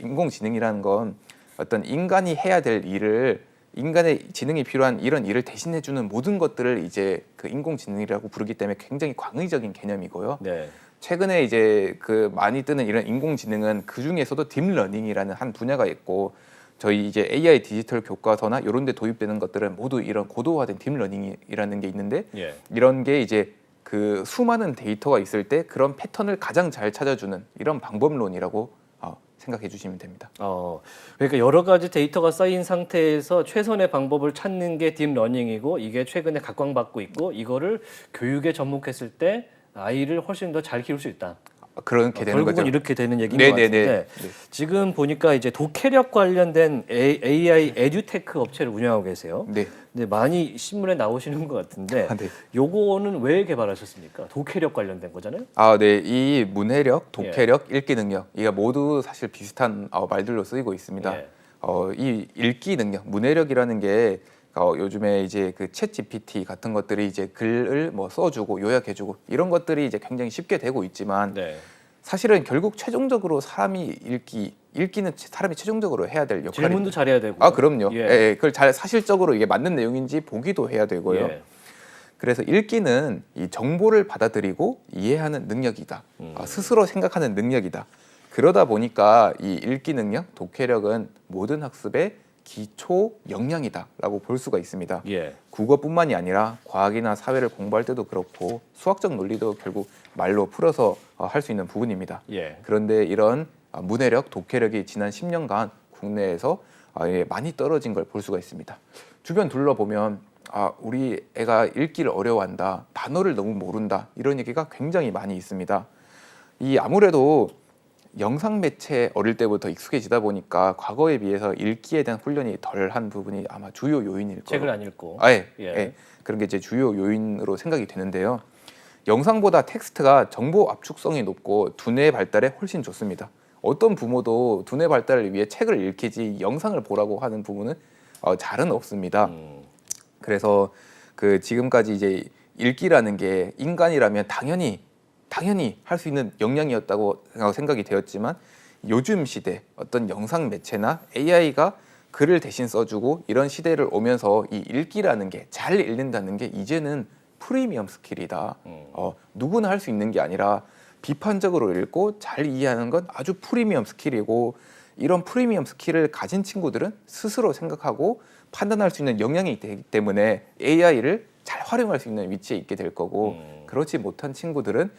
Speaker 2: 인공지능이라는 건 어떤 인간이 해야 될 일을 인간의 지능이 필요한 이런 일을 대신해주는 모든 것들을 이제 그 인공지능이라고 부르기 때문에 굉장히 광의적인 개념이고요.
Speaker 1: 네.
Speaker 2: 최근에 이제 많이 뜨는 이런 인공지능은 그 중에서도 딥러닝이라는 한 분야가 있고 저희 이제 AI 디지털 교과서나 이런 데 도입되는 것들은 모두 이런 고도화된 딥러닝이라는 게 있는데
Speaker 1: 예.
Speaker 2: 이런 게 이제 그 수많은 데이터가 있을 때 그런 패턴을 가장 잘 찾아주는 이런 방법론이라고 생각해 주시면 됩니다.
Speaker 1: 그러니까 여러 가지 데이터가 쌓인 상태에서 최선의 방법을 찾는 게 딥러닝이고 이게 최근에 각광받고 있고 이거를 교육에 접목했을 때 아이를 훨씬 더 잘 키울 수 있다.
Speaker 2: 그렇게 되는
Speaker 1: 결국은
Speaker 2: 거죠.
Speaker 1: 이렇게 되는 얘기인 것 같은데 지금 보니까 이제 독해력 관련된 AI 에듀테크 업체를 운영하고 계세요.
Speaker 2: 네.
Speaker 1: 근데 많이 신문에 나오시는 것 같은데
Speaker 2: 네.
Speaker 1: 요거는 왜 개발하셨습니까? 독해력 관련된 거잖아요.
Speaker 2: 네. 이 문해력, 독해력, 읽기 능력 이게 모두 사실 비슷한 말들로 쓰이고 있습니다. 이 읽기 능력, 문해력이라는 게 요즘에 이제 그 챗 GPT 같은 것들이 이제 글을 뭐 써주고 요약해주고 이런 것들이 이제 굉장히 쉽게 되고 있지만 사실은 결국 최종적으로 사람이 읽기는 사람이 최종적으로 해야 될 역할이
Speaker 1: 질문도 잘해야 되고.
Speaker 2: 그럼요. 그걸 잘 사실적으로 이게 맞는 내용인지 보기도 해야 되고요. 그래서 읽기는 이 정보를 받아들이고 이해하는 능력이다. 스스로 생각하는 능력이다. 그러다 보니까 이 읽기 능력, 독해력은 모든 학습의 기초 역량이다라고 볼 수가 있습니다. 국어뿐만이 아니라 과학이나 사회를 공부할 때도 그렇고 수학적 논리도 결국 말로 풀어서 할 수 있는 부분입니다. 그런데 이런 문해력, 독해력이 지난 10년간 국내에서 많이 떨어진 걸 볼 수가 있습니다. 주변 둘러보면 우리 애가 읽기를 어려워한다, 단어를 너무 모른다 이런 얘기가 굉장히 많이 있습니다. 이 아무래도 영상 매체 어릴 때부터 익숙해지다 보니까 과거에 비해서 읽기에 대한 훈련이 덜한 부분이 아마 주요 요인일 거예요.
Speaker 1: 책을 안 읽고.
Speaker 2: 그런 게 이제 주요 요인으로 생각이 되는데요. 영상보다 텍스트가 정보 압축성이 높고 두뇌 발달에 훨씬 좋습니다. 어떤 부모도 두뇌 발달을 위해 책을 읽히지 영상을 보라고 하는 부모는 잘은 없습니다. 그래서 그 지금까지 이제 읽기라는 게 인간이라면 당연히 할 수 있는 역량이었다고 생각이 되었지만 요즘 시대 어떤 영상 매체나 AI가 글을 대신 써주고 이런 시대를 오면서 이 읽기라는 게 잘 읽는다는 게 이제는 프리미엄 스킬이다. 누구나 할 수 있는 게 아니라 비판적으로 읽고 잘 이해하는 건 아주 프리미엄 스킬이고 이런 프리미엄 스킬을 가진 친구들은 스스로 생각하고 판단할 수 있는 역량이 되기 때문에 AI를 잘 활용할 수 있는 위치에 있게 될 거고 그렇지 못한 친구들은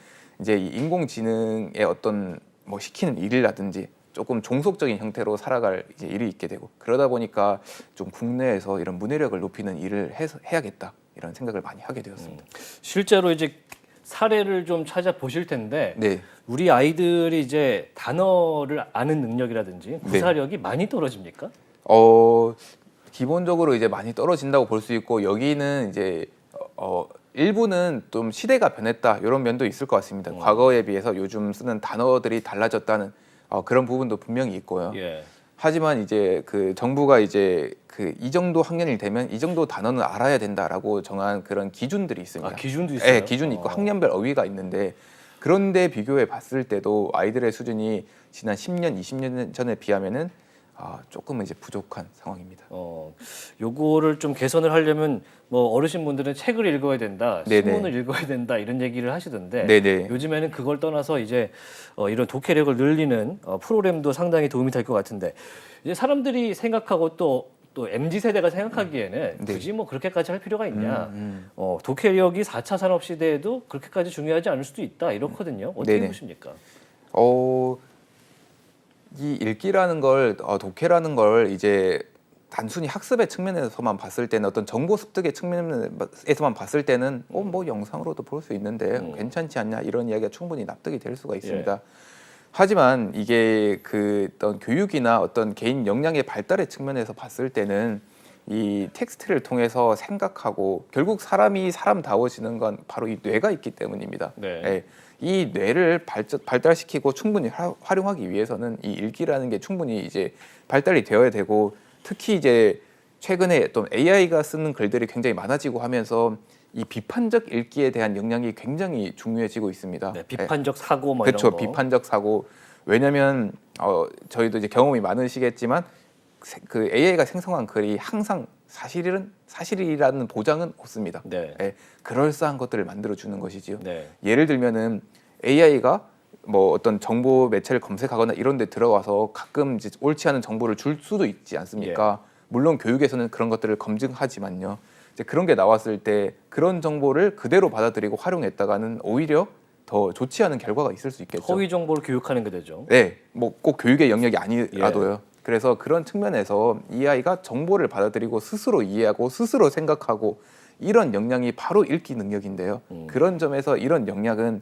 Speaker 2: 이제 이 인공지능의 어떤 뭐 시키는 일이라든지 조금 종속적인 형태로 살아갈 이제 일이 있게 되고 그러다 보니까 좀 국내에서 이런 문해력을 높이는 일을 해야겠다 이런 생각을 많이 하게 되었습니다.
Speaker 1: 실제로 이제 사례를 좀 찾아보실 텐데 우리 아이들이 이제 단어를 아는 능력이라든지 구사력이 많이 떨어집니까?
Speaker 2: 기본적으로 이제 많이 떨어진다고 볼 수 있고 여기는 이제 일부는 좀 시대가 변했다 이런 면도 있을 것 같습니다. 과거에 비해서 요즘 쓰는 단어들이 달라졌다는 그런 부분도 분명히 있고요. 하지만 이제 그 정부가 이제 그 이 정도 학년이 되면 이 정도 단어는 알아야 된다라고 정한 그런 기준들이 있습니다.
Speaker 1: 기준도 있어요?
Speaker 2: 네, 기준이 있고 학년별 어휘가 있는데 그런데 비교해 봤을 때도 아이들의 수준이 지난 10년, 20년 전에 비하면은 조금 이제 부족한 상황입니다.
Speaker 1: 요거를 좀 개선을 하려면 뭐 어르신분들은 책을 읽어야 된다, 신문을 읽어야 된다 이런 얘기를 하시던데 요즘에는 그걸 떠나서 이제 이런 독해력을 늘리는 프로그램도 상당히 도움이 될 것 같은데 이제 사람들이 생각하고 또 MZ 세대가 생각하기에는 굳이 뭐 그렇게까지 할 필요가 있냐? 독해력이 4차 산업 시대에도 그렇게까지 중요하지 않을 수도 있다 이렇거든요. 어떻게 보십니까?
Speaker 2: 이 읽기라는 걸 독해라는 걸 이제 단순히 학습의 측면에서만 봤을 때는 어떤 정보 습득의 측면에서만 봤을 때는 뭐 영상으로도 볼 수 있는데 괜찮지 않냐 이런 이야기가 충분히 납득이 될 수가 있습니다. 하지만 이게 그 어떤 교육이나 어떤 개인 역량의 발달의 측면에서 봤을 때는 이 텍스트를 통해서 생각하고 결국 사람이 사람다워지는 건 바로 이 뇌가 있기 때문입니다. 이 뇌를 발달시키고 충분히 활용하기 위해서는 이 읽기라는 게 충분히 이제 발달이 되어야 되고 특히 이제 최근에 또 AI가 쓰는 글들이 굉장히 많아지고 하면서 이 비판적 읽기에 대한 역량이 굉장히 중요해지고 있습니다.
Speaker 1: 비판적 사고 뭐
Speaker 2: 그렇죠.
Speaker 1: 이런 거.
Speaker 2: 비판적 사고. 왜냐하면 저희도 이제 경험이 많으시겠지만 그 AI가 생성한 글이 항상 사실이라는 보장은 없습니다. 그럴싸한 것들을 만들어 주는 것이지요. 예를 들면은 AI가 뭐 어떤 정보 매체를 검색하거나 이런 데 들어가서 가끔 이제 옳지 않은 정보를 줄 수도 있지 않습니까? 물론 교육에서는 그런 것들을 검증하지만요. 이제 그런 게 나왔을 때 그런 정보를 그대로 받아들이고 활용했다가는 오히려 더 좋지 않은 결과가 있을 수 있겠죠.
Speaker 1: 허위 정보를 교육하는 게 되죠.
Speaker 2: 네, 뭐 꼭 교육의 영역이 아니라도요. 그래서 그런 측면에서 이 아이가 정보를 받아들이고 스스로 이해하고 스스로 생각하고 이런 역량이 바로 읽기 능력인데요. 그런 점에서 이런 역량은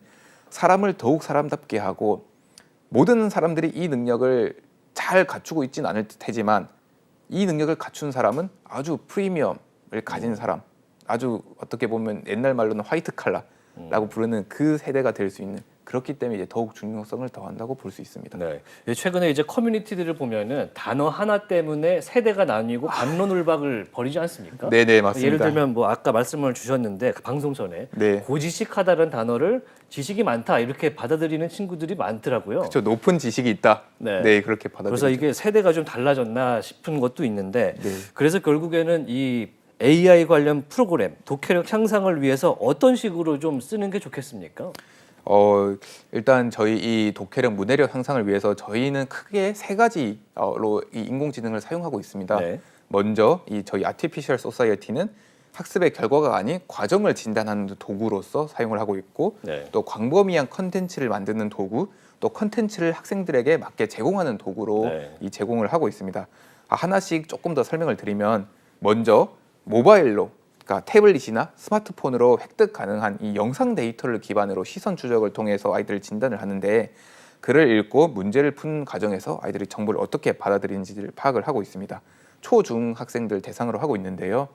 Speaker 2: 사람을 더욱 사람답게 하고 모든 사람들이 이 능력을 잘 갖추고 있지는 않을 테지만 이 능력을 갖춘 사람은 아주 프리미엄을 가진 사람, 아주 어떻게 보면 옛날 말로는 화이트 칼라라고 부르는 그 세대가 될 수 있는, 그렇기 때문에 이제 더욱 중요성을 더한다고 볼 수 있습니다.
Speaker 1: 네. 최근에 이제 커뮤니티들을 보면은 단어 하나 때문에 세대가 나뉘고 반론울박을 벌이지 않습니까?
Speaker 2: 네네, 맞습니다.
Speaker 1: 예를 들면 뭐 아까 말씀을 주셨는데 그 방송 전에
Speaker 2: 네.
Speaker 1: 고지식하다는 단어를 지식이 많다 이렇게 받아들이는 친구들이 많더라고요.
Speaker 2: 그렇죠. 높은 지식이 있다.
Speaker 1: 네.
Speaker 2: 네, 그렇게 받아들이죠.
Speaker 1: 그래서 이게 세대가 좀 달라졌나 싶은 것도 있는데
Speaker 2: 네.
Speaker 1: 그래서 결국에는 이 AI 관련 프로그램, 독해력 향상을 위해서 어떤 식으로 좀 쓰는 게 좋겠습니까?
Speaker 2: 일단 저희 이 독해력 문해력 향상을 위해서 저희는 크게 세 가지로 이 인공지능을 사용하고 있습니다.
Speaker 1: 네.
Speaker 2: 먼저 이 저희 아티피셜 소사이어티는 학습의 결과가 아닌 과정을 진단하는 도구로서 사용을 하고 있고,
Speaker 1: 네.
Speaker 2: 또 광범위한 컨텐츠를 만드는 도구, 또 컨텐츠를 학생들에게 맞게 제공하는 도구로
Speaker 1: 네.
Speaker 2: 이 제공을 하고 있습니다. 하나씩 조금 더 설명을 드리면, 먼저 모바일로, 그러니까 태블릿이나 스마트폰으로 획득 가능한 이 영상 데이터를 기반으로 시선 추적을 통해서 아이들 진단을 하는데, 글을 읽고 문제를 푸는 과정에서 아이들이 정보를 어떻게 받아들이는지를 파악을 하고 있습니다. 초중 학생들 대상으로 하고 있는데요.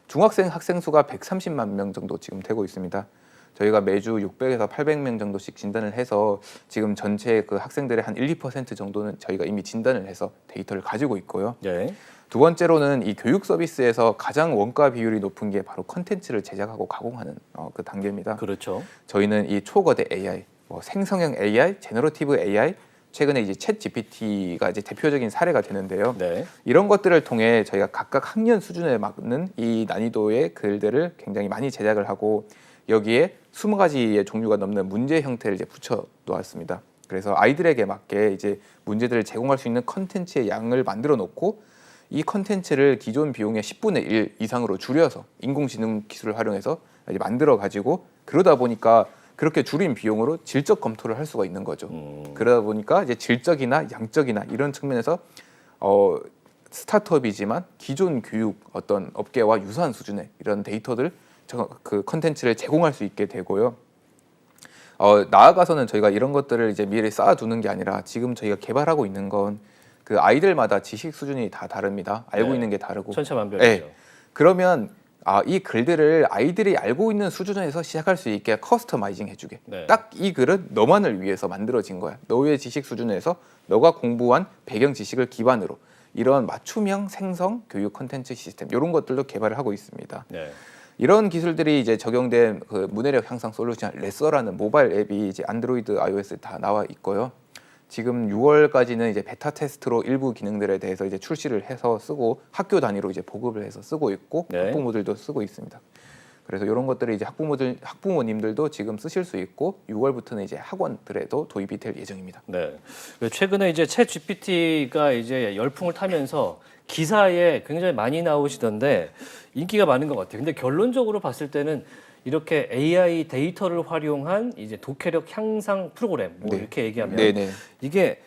Speaker 2: 중학생 학생 수가 130만 명 정도 지금 되고 있습니다. 저희가 매주 600에서 800명 정도씩 진단을 해서 지금 전체 그 학생들의 한 1, 2% 정도는 저희가 이미 진단을 해서 데이터를 가지고 있고요.
Speaker 1: 네.
Speaker 2: 두 번째로는 이 교육 서비스에서 가장 원가 비율이 높은 게 바로 컨텐츠를 제작하고 가공하는 그 단계입니다.
Speaker 1: 그렇죠.
Speaker 2: 저희는 이 초거대 AI, 생성형 AI, 제너러티브 AI, 최근에 이제 챗 GPT가 이제 대표적인 사례가 되는데요.
Speaker 1: 네.
Speaker 2: 이런 것들을 통해 저희가 각각 학년 수준에 맞는 이 난이도의 글들을 굉장히 많이 제작을 하고, 여기에 20가지의 종류가 넘는 문제 형태를 이제 붙여 놓았습니다. 그래서 아이들에게 맞게 이제 문제들을 제공할 수 있는 컨텐츠의 양을 만들어 놓고, 이 컨텐츠를 기존 비용의 10분의 1 이상으로 줄여서 인공지능 기술을 활용해서 이제 만들어 가지고, 그러다 보니까 그렇게 줄인 비용으로 질적 검토를 할 수가 있는 거죠. 그러다 보니까 이제 질적이나 양적이나 이런 측면에서 스타트업이지만 기존 교육 어떤 업계와 유사한 수준의 이런 데이터들, 그 컨텐츠를 제공할 수 있게 되고요. 나아가서는 저희가 이런 것들을 이제 미리 쌓아두는 게 아니라, 지금 저희가 개발하고 있는 건 그 아이들마다 지식 수준이 다 다릅니다. 알고
Speaker 1: 네.
Speaker 2: 있는 게 다르고.
Speaker 1: 천차만별이죠.
Speaker 2: 네. 그러면 이 글들을 아이들이 알고 있는 수준에서 시작할 수 있게 커스터마이징 해주게.
Speaker 1: 네.
Speaker 2: 딱 이 글은 너만을 위해서 만들어진 거야. 너의 지식 수준에서 너가 공부한 배경 지식을 기반으로 이런 맞춤형 생성 교육 컨텐츠 시스템, 이런 것들도 개발을 하고 있습니다.
Speaker 1: 네.
Speaker 2: 이런 기술들이 이제 적용된 그 문해력 향상 솔루션 레서라는 모바일 앱이 이제 안드로이드, iOS에 다 나와 있고요. 지금 6월까지는 이제 베타 테스트로 일부 기능들에 대해서 이제 출시를 해서 쓰고, 학교 단위로 이제 보급을 해서 쓰고 있고,
Speaker 1: 네.
Speaker 2: 학부모들도 쓰고 있습니다. 그래서 이런 것들이 이제 학부모님들도 지금 쓰실 수 있고, 6월부터는 이제 학원들에도 도입이 될 예정입니다.
Speaker 1: 네. 최근에 이제 챗 GPT가 이제 열풍을 타면서 기사에 굉장히 많이 나오시던데 인기가 많은 것 같아요. 근데 결론적으로 봤을 때는 이렇게 AI 데이터를 활용한 이제 독해력 향상 프로그램 뭐
Speaker 2: 네.
Speaker 1: 이렇게 얘기하면
Speaker 2: 네네.
Speaker 1: 이게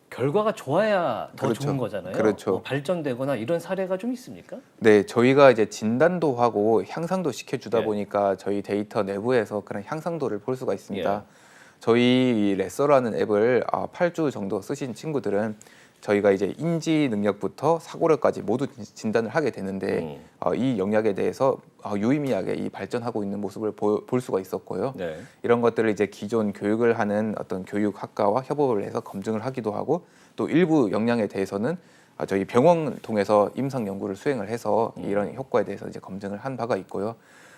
Speaker 1: 결과가 좋아야 더
Speaker 2: 그렇죠.
Speaker 1: 좋은 거잖아요.
Speaker 2: 그렇죠.
Speaker 1: 발전되거나 이런 사례가 좀 있습니까?
Speaker 2: 네, 저희가 이제 진단도 하고 향상도 시켜주다
Speaker 1: 예.
Speaker 2: 보니까 저희 데이터 내부에서 그런 향상도를 볼 수가 있습니다.
Speaker 1: 예.
Speaker 2: 저희 이 레서라는 앱을 8주 정도 쓰신 친구들은 저희가 이제 인지 능력부터 사고력까지 모두 진단을 하게 되는데, 이 영역에 대해서 유의미하게 이 발전하고 있는 모습을 볼 수가 있었고요.
Speaker 1: 네.
Speaker 2: 이런 것들을 이제 기존 교육을 하는 어떤 교육학과와 협업을 해서 검증을 하기도 하고, 또 일부 역량에 대해서는 저희 병원 통해서 임상 연구를 수행을 해서 이런 효과에 대해서 이제 검증을 한 바가 있고요.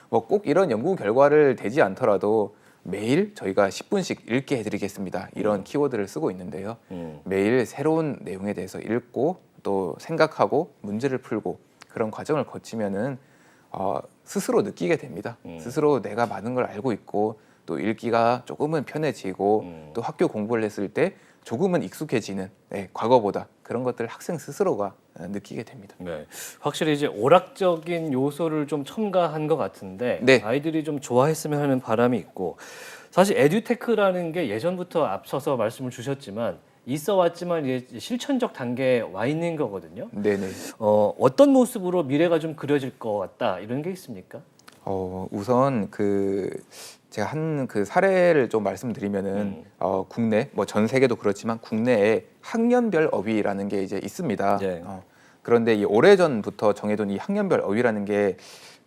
Speaker 2: 뭐 꼭 이런 연구 결과를 되지 않더라도 매일 저희가 10분씩 읽게 해드리겠습니다. 이런 키워드를 쓰고 있는데요. 매일 새로운 내용에 대해서 읽고 또 생각하고 문제를 풀고 그런 과정을 거치면은 스스로 느끼게 됩니다. 스스로 내가 많은 걸 알고 있고, 또 읽기가 조금은 편해지고, 또 학교 공부를 했을 때 조금은 익숙해지는, 과거보다 그런 것들 학생 스스로가 느끼게 됩니다.
Speaker 1: 네, 확실히 이제 오락적인 요소를 좀 첨가한 것 같은데
Speaker 2: 네.
Speaker 1: 아이들이 좀 좋아했으면 하는 바람이 있고, 사실 에듀테크라는 게 예전부터 앞서서 말씀을 주셨지만 있어 왔지만 이제 실천적 단계에 와 있는 거거든요.
Speaker 2: 네네.
Speaker 1: 어떤 모습으로 미래가 좀 그려질 것 같다 이런 게 있습니까?
Speaker 2: 우선 제가 한 그 사례를 좀 말씀드리면은 국내 뭐 전 세계도 그렇지만 국내에 학년별 어휘라는 게 이제 있습니다.
Speaker 1: 네.
Speaker 2: 그런데 이 오래전부터 정해둔 이 학년별 어휘라는 게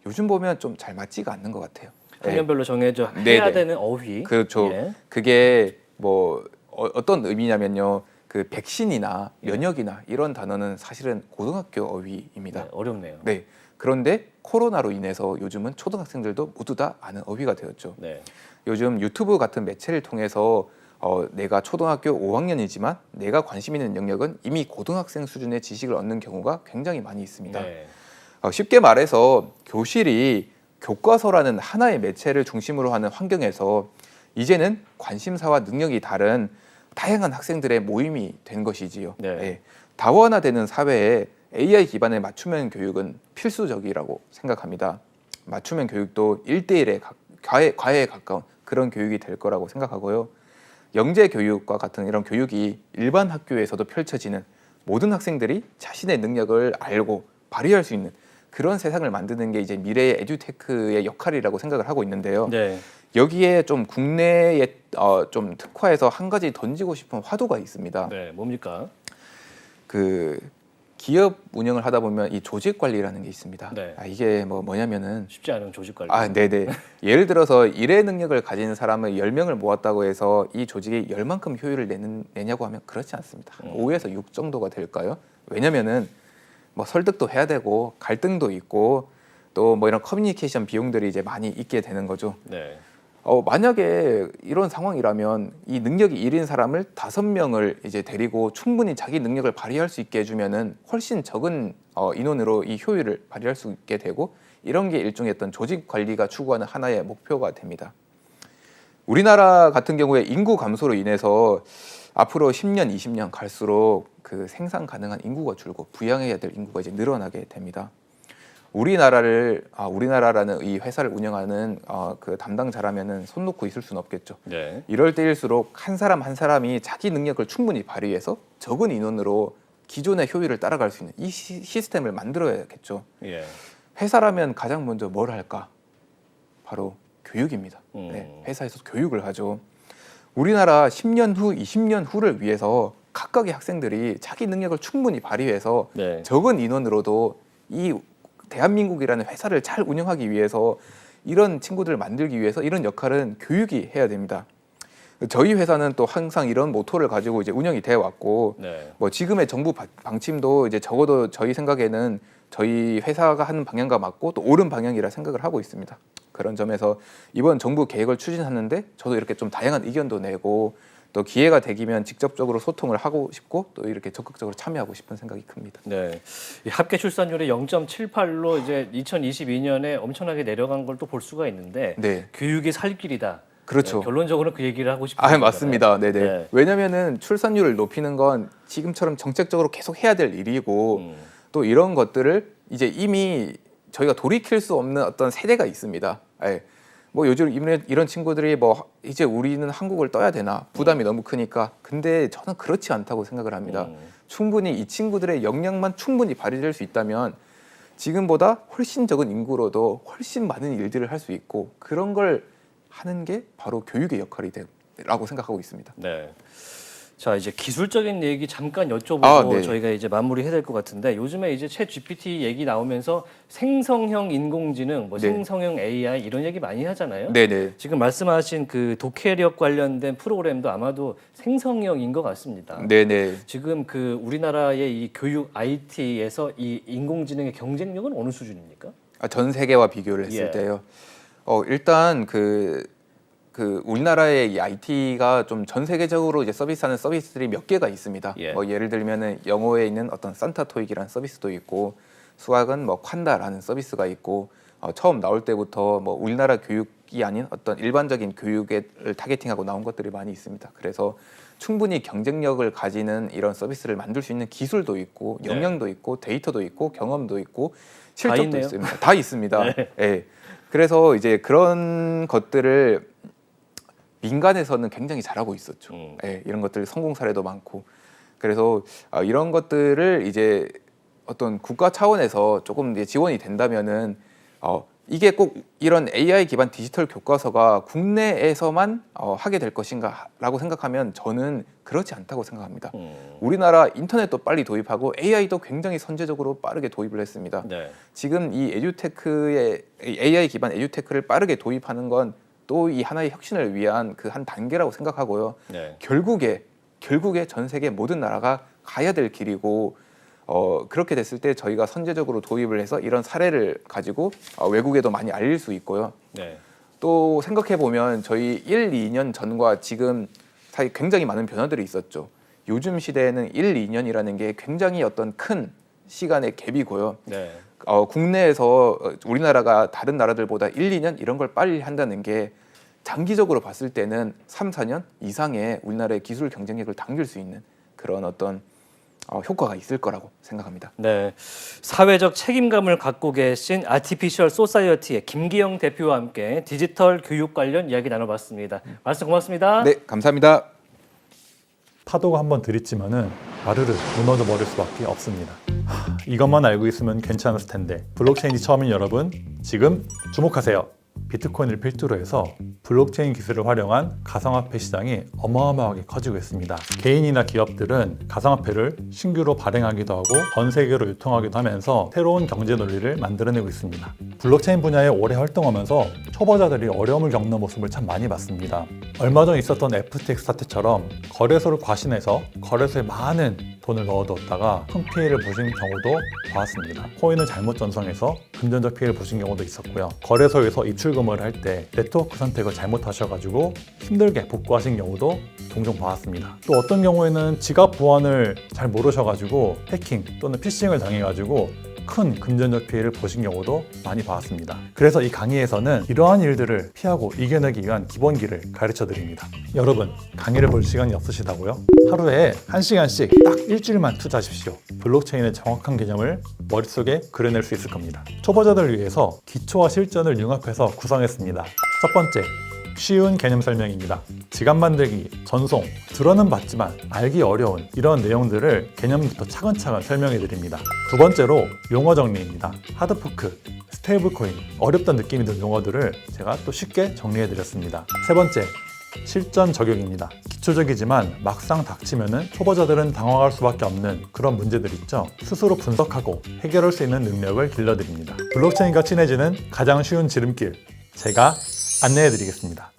Speaker 2: 요즘 보면 좀 잘 맞지가 않는 것 같아요.
Speaker 1: 학년별로 정해져 해야
Speaker 2: 네네.
Speaker 1: 되는 어휘.
Speaker 2: 그렇죠.
Speaker 1: 예.
Speaker 2: 그게 뭐 어떤 의미냐면요. 그 백신이나 면역이나 이런 단어는 사실은 고등학교 어휘입니다.
Speaker 1: 네, 어렵네요.
Speaker 2: 네. 그런데 코로나로 인해서 요즘은 초등학생들도 모두 다 아는 어휘가 되었죠.
Speaker 1: 네.
Speaker 2: 요즘 유튜브 같은 매체를 통해서 내가 초등학교 5학년이지만 내가 관심 있는 영역은 이미 고등학생 수준의 지식을 얻는 경우가 굉장히 많이 있습니다.
Speaker 1: 네.
Speaker 2: 쉽게 말해서 교실이 교과서라는 하나의 매체를 중심으로 하는 환경에서 이제는 관심사와 능력이 다른 다양한 학생들의 모임이 된 것이지요.
Speaker 1: 네.
Speaker 2: 예. 다원화되는 사회에 AI 기반의 맞춤형 교육은 필수적이라고 생각합니다. 맞춤형 교육도 1대1의 과외에 가까운 그런 교육이 될 거라고 생각하고요. 영재 교육과 같은 이런 교육이 일반 학교에서도 펼쳐지는 모든 학생들이 자신의 능력을 알고 발휘할 수 있는 그런 세상을 만드는 게 이제 미래의 에듀테크의 역할이라고 생각을 하고 있는데요.
Speaker 1: 네.
Speaker 2: 여기에 좀 국내에 좀 특화해서 한 가지 던지고 싶은 화두가 있습니다.
Speaker 1: 네. 뭡니까?
Speaker 2: 그 기업 운영을 하다 보면 이 조직 관리라는 게 있습니다.
Speaker 1: 네.
Speaker 2: 이게 뭐냐면은
Speaker 1: 쉽지 않은 조직 관리.
Speaker 2: 네네. 예를 들어서 일의 능력을 가진 사람을 10명을 모았다고 해서 이 조직이 10만큼 효율을 내냐고 하면 그렇지 않습니다. 5에서 6 정도가 될까요? 왜냐면은 뭐 설득도 해야 되고 갈등도 있고 또 뭐 이런 커뮤니케이션 비용들이 이제 많이 있게 되는 거죠.
Speaker 1: 네.
Speaker 2: 만약에 이런 상황이라면 이 능력이 1인 사람을 5명을 이제 데리고 충분히 자기 능력을 발휘할 수 있게 해주면은 훨씬 적은 인원으로 이 효율을 발휘할 수 있게 되고 이런 게 일종의 어떤 조직 관리가 추구하는 하나의 목표가 됩니다. 우리나라 같은 경우에 인구 감소로 인해서 앞으로 10년, 20년 갈수록 그 생산 가능한 인구가 줄고 부양해야 될 인구가 이제 늘어나게 됩니다. 우리나라라는 이 회사를 운영하는 그 담당자라면은 손 놓고 있을 수는 없겠죠.
Speaker 1: 네.
Speaker 2: 이럴 때일수록 한 사람 한 사람이 자기 능력을 충분히 발휘해서 적은 인원으로 기존의 효율을 따라갈 수 있는 이 시스템을 만들어야겠죠.
Speaker 1: 예.
Speaker 2: 회사라면 가장 먼저 뭘 할까? 바로 교육입니다.
Speaker 1: 음.
Speaker 2: 네, 회사에서 교육을 하죠. 우리나라 10년 후, 20년 후를 위해서 각각의 학생들이 자기 능력을 충분히 발휘해서
Speaker 1: 네.
Speaker 2: 적은 인원으로도 이 대한민국이라는 회사를 잘 운영하기 위해서 이런 친구들을 만들기 위해서 이런 역할은 교육이 해야 됩니다. 저희 회사는 또 항상 이런 모토를 가지고 이제 운영이 되어 왔고,
Speaker 1: 네.
Speaker 2: 뭐 지금의 정부 방침도 이제 적어도 저희 생각에는 저희 회사가 하는 방향과 맞고 또 옳은 방향이라 생각을 하고 있습니다. 그런 점에서 이번 정부 계획을 추진하는데 저도 이렇게 좀 다양한 의견도 내고 또 기회가 되기면 직접적으로 소통을 하고 싶고 또 이렇게 적극적으로 참여하고 싶은 생각이 큽니다.
Speaker 1: 네. 이 합계 출산율이 0.78로 이제 2022년에 엄청나게 내려간 걸 또 볼 수가 있는데
Speaker 2: 네.
Speaker 1: 교육이 살 길이다.
Speaker 2: 그렇죠.
Speaker 1: 네, 결론적으로 그 얘기를 하고 싶은
Speaker 2: 맞습니다. 네네.
Speaker 1: 네.
Speaker 2: 왜냐면은 출산율을 높이는 건 지금처럼 정책적으로 계속 해야 될 일이고 또 이런 것들을 이제 이미 저희가 돌이킬 수 없는 어떤 세대가 있습니다. 뭐 요즘 이런 친구들이 뭐 이제 우리는 한국을 떠야 되나 부담이 너무 크니까 근데 저는 그렇지 않다고 생각을 합니다. 충분히 이 친구들의 역량만 충분히 발휘될 수 있다면 지금보다 훨씬 적은 인구로도 훨씬 많은 일들을 할 수 있고 그런 걸 하는 게 바로 교육의 역할이라고 생각하고 있습니다.
Speaker 1: 네. 자, 이제 기술적인 얘기 잠깐 여쭤보고
Speaker 2: 네.
Speaker 1: 저희가 이제 마무리해야 될 것 같은데 요즘에 이제 챗 GPT 얘기 나오면서 생성형 인공지능, 뭐
Speaker 2: 네.
Speaker 1: 생성형 AI 이런 얘기 많이 하잖아요.
Speaker 2: 네네.
Speaker 1: 지금 말씀하신 그 독해력 관련된 프로그램도 아마도 생성형인 것 같습니다.
Speaker 2: 네네.
Speaker 1: 지금 그 우리나라의 이 교육 IT에서 이 인공지능의 경쟁력은 어느 수준입니까?
Speaker 2: 전 세계와 비교를 했을
Speaker 1: 예.
Speaker 2: 때요. 일단 우리나라의 이 IT가 좀 전 세계적으로 이제 서비스하는 서비스들이 몇 개가 있습니다.
Speaker 1: 예.
Speaker 2: 뭐 예를 들면은 영어에 있는 어떤 산타 토익이라는 서비스도 있고 수학은 뭐 콴다라는 서비스가 있고 처음 나올 때부터 뭐 우리나라 교육이 아닌 어떤 일반적인 교육을 타겟팅하고 나온 것들이 많이 있습니다. 그래서 충분히 경쟁력을 가지는 이런 서비스를 만들 수 있는 기술도 있고 역량도 있고 데이터도 있고 경험도 있고 실적도
Speaker 1: 있네요.
Speaker 2: 있습니다. 다 있습니다.
Speaker 1: 네.
Speaker 2: 예. 그래서 이제 그런 것들을 민간에서는 굉장히 잘하고 있었죠. 예, 이런 것들 성공 사례도 많고. 그래서 이런 것들을 이제 어떤 국가 차원에서 조금 이제 지원이 된다면은 이게 꼭 이런 AI 기반 디지털 교과서가 국내에서만 하게 될 것인가라고 생각하면 저는 그렇지 않다고 생각합니다. 우리나라 인터넷도 빨리 도입하고 AI도 굉장히 선제적으로 빠르게 도입을 했습니다.
Speaker 1: 네.
Speaker 2: 지금 이 AI 기반 에듀테크를 빠르게 도입하는 건 또 이 하나의 혁신을 위한 그 한 단계라고 생각하고요.
Speaker 1: 네.
Speaker 2: 결국에 전 세계 모든 나라가 가야 될 길이고 그렇게 됐을 때 저희가 선제적으로 도입을 해서 이런 사례를 가지고 외국에도 많이 알릴 수 있고요.
Speaker 1: 네.
Speaker 2: 또 생각해 보면 저희 1, 2년 전과 지금 사이 굉장히 많은 변화들이 있었죠. 요즘 시대에는 1, 2년이라는 게 굉장히 어떤 큰 시간의 갭이고요.
Speaker 1: 네.
Speaker 2: 국내에서 우리나라가 다른 나라들보다 1, 2년 이런 걸 빨리 한다는 게 장기적으로 봤을 때는 3, 4년 이상의 우리나라의 기술 경쟁력을 당길 수 있는 그런 어떤 효과가 있을 거라고 생각합니다.
Speaker 1: 네, 사회적 책임감을 갖고 계신 아티피셜 소사이어티의 김기영 대표와 함께 디지털 교육 관련 이야기 나눠봤습니다. 말씀 고맙습니다.
Speaker 2: 네, 감사합니다.
Speaker 3: 파도가 한번 들이치면은 와르르 무너져 버릴 수밖에 없습니다. 이것만 알고 있으면 괜찮았을 텐데 블록체인이 처음인 여러분 지금 주목하세요. 비트코인을 필두로 해서 블록체인 기술을 활용한 가상화폐 시장이 어마어마하게 커지고 있습니다. 개인이나 기업들은 가상화폐를 신규로 발행하기도 하고 전 세계로 유통하기도 하면서 새로운 경제 논리를 만들어내고 있습니다. 블록체인 분야에 오래 활동하면서 초보자들이 어려움을 겪는 모습을 참 많이 봤습니다. 얼마 전 있었던 FTX 사태처럼 거래소를 과신해서 거래소에 많은 돈을 넣어두었다가 큰 피해를 보신 경우도 보았습니다. 코인을 잘못 전송해서 금전적 피해를 보신 경우도 있었고요. 거래소에서 입출금을 할 때 네트워크 선택을 잘못하셔가지고 힘들게 복구하신 경우도 종종 보았습니다. 또 어떤 경우에는 지갑 보안을 잘 모르셔가지고 해킹 또는 피싱을 당해가지고 큰 금전적 피해를 보신 경우도 많이 봤습니다. 그래서 이 강의에서는 이러한 일들을 피하고 이겨내기 위한 기본기를 가르쳐 드립니다. 여러분, 강의를 볼 시간이 없으시다고요? 하루에 1시간씩 딱 일주일만 투자하십시오. 블록체인의 정확한 개념을 머릿속에 그려낼 수 있을 겁니다. 초보자들을 위해서 기초와 실전을 융합해서 구성했습니다. 첫 번째, 쉬운 개념 설명입니다. 지갑 만들기, 전송, 들어는 봤지만 알기 어려운 이런 내용들을 개념부터 차근차근 설명해 드립니다. 두 번째로 용어 정리입니다. 하드포크, 스테이블코인, 어렵던 느낌이 든 용어들을 제가 또 쉽게 정리해 드렸습니다. 세 번째, 실전 적용입니다. 기초적이지만 막상 닥치면은 초보자들은 당황할 수밖에 없는 그런 문제들 있죠. 스스로 분석하고 해결할 수 있는 능력을 길러드립니다. 블록체인과 친해지는 가장 쉬운 지름길, 제가 안내해 드리겠습니다.